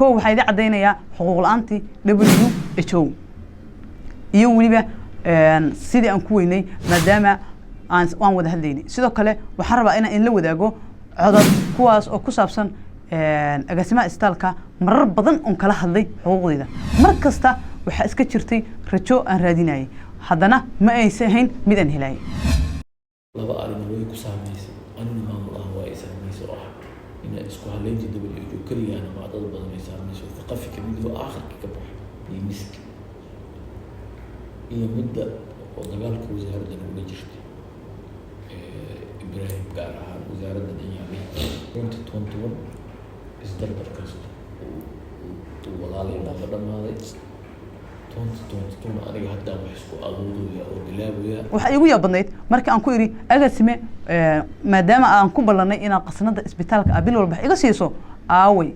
كو waxay cadeynaya xuquuq la'aantii WHO iyo waliba sidii aan ku weynay maadaama aan wada hadlaynay sidoo kale waxaan rabaa in la wadaago codad kuwaas oo ku saabsan agaasimaha isbitaalka marar badan oo kala hadlay xuquuqdeeda mar kasta waxa iska jirtay rajo aan raadinayay haddana ma aysan ahayn mid aan helay laba arrin way ku saameysay anna maamul ah waa isaameysay oo in isku haleynta WHO kaliya ma dad badan ay saameysay thaqafi kamid oo aakhirka ka baxay misk iyo mudda oo dagaalka wasaaradda uga jirtay Ibrahim gaar ahaan wasaaradda dhinaca 2021 isdardar kasta oo walaalay la dhamaaday 2022 aniga hadda wax isku awoodaya oo bilaabaya waxa igu yaabanayd markii aan ku iri agaasime maadaama aan ku ballanay inaan qasnada isbitaalka abil walba iga siiso aaway